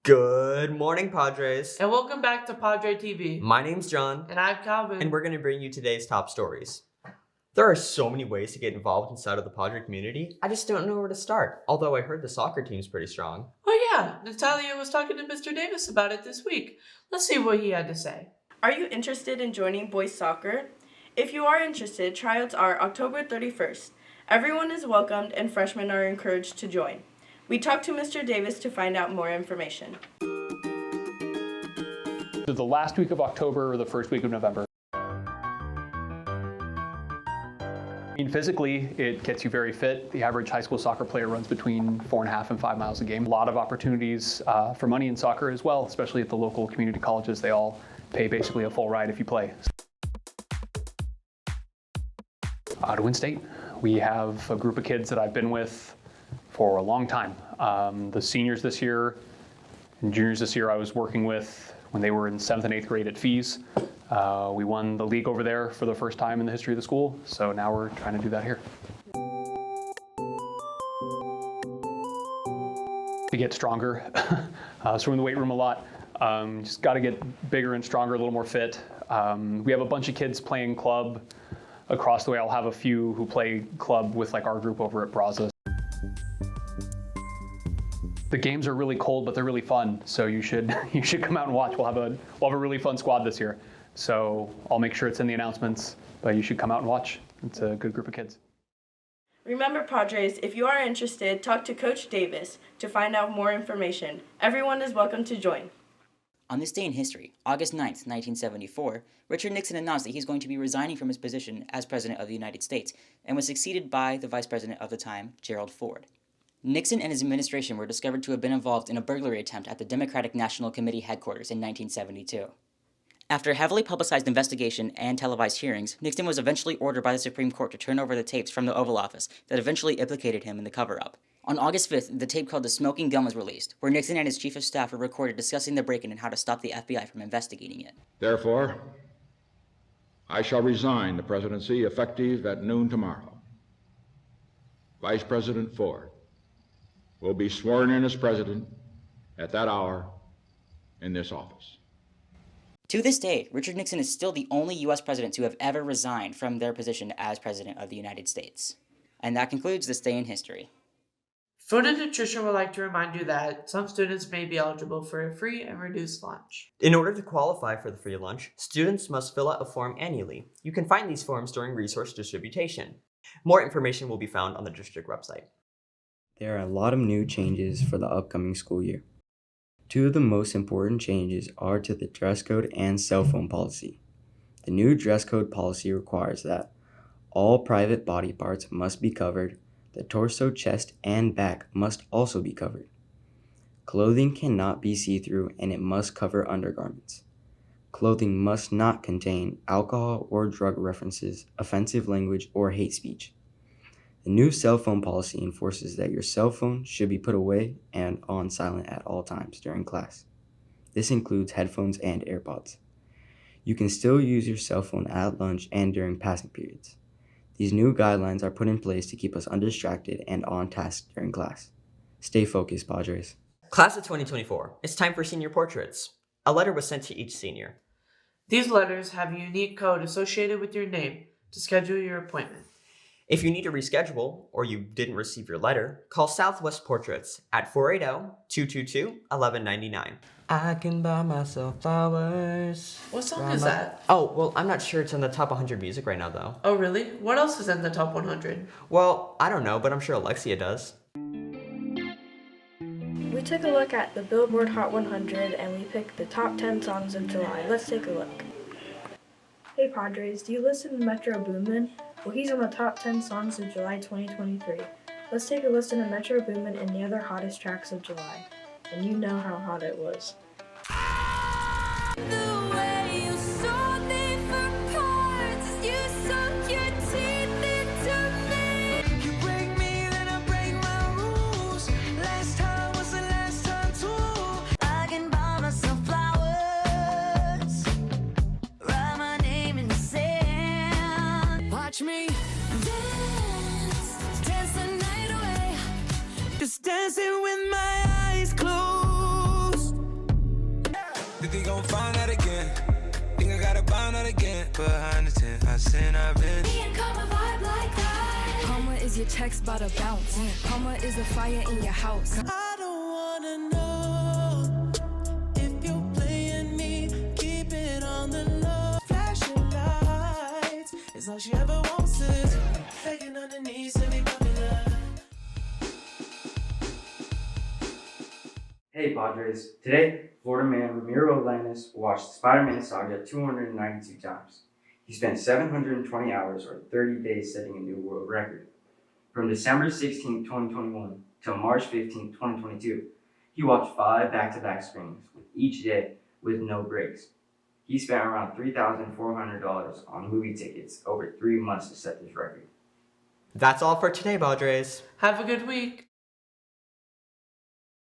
Good morning, Padres. And welcome back to Padre TV. My name's John. And I'm Calvin. And we're going to bring you today's top stories. There are so many ways to get involved inside of the Padre community. I just don't know where to start. Although I heard the soccer team's pretty strong. Oh yeah, Natalia was talking to Mr. Davis about it this week. Let's see what he had to say. Are you interested in joining boys soccer? If you are interested, tryouts are October 31st. Everyone is welcomed and freshmen are encouraged to join. We talked to Mr. Davis to find out more information. The last week of October or the first week of November. Physically, it gets you very fit. The average high school soccer player runs between 4.5 and 5 miles a game. A lot of opportunities for money in soccer as well, especially at the local community colleges. They all pay basically a full ride if you play. To win state, we have a group of kids that I've been with for a long time. The seniors this year and juniors this year I was working with when they were in 7th and 8th grade at Fees. We won the league over there for the first time in the history of the school, so now we're trying to do that here. To get stronger, so we're in the weight room a lot. Just got to get bigger and stronger, a little more fit. We have a bunch of kids playing club across the way. I'll have a few who play club with like our group over at Brazos. The games are really cold, but they're really fun. So you should come out and watch. We'll have a really fun squad this year. So I'll make sure it's in the announcements, but you should come out and watch. It's a good group of kids. Remember, Padres, if you are interested, talk to Coach Davis to find out more information. Everyone is welcome to join. On this day in history, August 9th, 1974, Richard Nixon announced that he's going to be resigning from his position as President of the United States and was succeeded by the Vice President of the time, Gerald Ford. Nixon and his administration were discovered to have been involved in a burglary attempt at the Democratic National Committee headquarters in 1972. After a heavily publicized investigation and televised hearings, Nixon was eventually ordered by the Supreme Court to turn over the tapes from the Oval Office that eventually implicated him in the cover-up. On August 5th, the tape called The Smoking Gun was released, where Nixon and his chief of staff were recorded discussing the break-in and how to stop the FBI from investigating it. Therefore, I shall resign the presidency effective at noon tomorrow. Vice President Ford will be sworn in as president at that hour in this office. To this day, Richard Nixon is still the only U.S. president to have ever resigned from their position as President of the United States. And that concludes this day in history. Food and Nutrition would like to remind you that some students may be eligible for a free and reduced lunch. In order to qualify for the free lunch, students must fill out a form annually. You can find these forms during resource distribution. More information will be found on the district website. There are a lot of new changes for the upcoming school year. Two of the most important changes are to the dress code and cell phone policy. The new dress code policy requires that all private body parts must be covered. The torso, chest, and back must also be covered. Clothing cannot be see-through and it must cover undergarments. Clothing must not contain alcohol or drug references, offensive language, or hate speech. The new cell phone policy enforces that your cell phone should be put away and on silent at all times during class. This includes headphones and AirPods. You can still use your cell phone at lunch and during passing periods. These new guidelines are put in place to keep us undistracted and on task during class. Stay focused, Padres. Class of 2024, it's time for senior portraits. A letter was sent to each senior. These letters have a unique code associated with your name to schedule your appointment. If you need to reschedule or you didn't receive your letter, call Southwest Portraits at 480-222-1199. I can buy myself flowers. What song is that? Oh, well, I'm not sure it's in the top 100 music right now, though. Oh, really? What else is in the top 100? Well, I don't know, but I'm sure Alexia does. We took a look at the Billboard Hot 100 and we picked the top 10 songs of July. Let's take a look. Hey Padres, do you listen to Metro Boomin? Well, he's on the top 10 songs of July 2023. Let's take a listen to Metro Boomin and the other hottest tracks of July. And you know how hot it was. Me dance the night away, just dancing with my eyes closed. not saying I've been. Me and Karma vibe like that. Karma is your checks by the bounce. Karma is a fire in your house. I don't wanna know if you're playing me. Keep it on the low. Flashing lights. It's all she ever wants is begging on the knees to be popular. Hey Padres, today, Florida man Ramiro Lanes watched the Spider-Man saga 292 times. He spent 720 hours or 30 days setting a new world record. From December 16, 2021 till March 15, 2022, he watched 5 back-to-back screenings, with each day with no breaks. He spent around $3,400 on movie tickets over 3 months to set this record. That's all for today, Padres. Have a good week.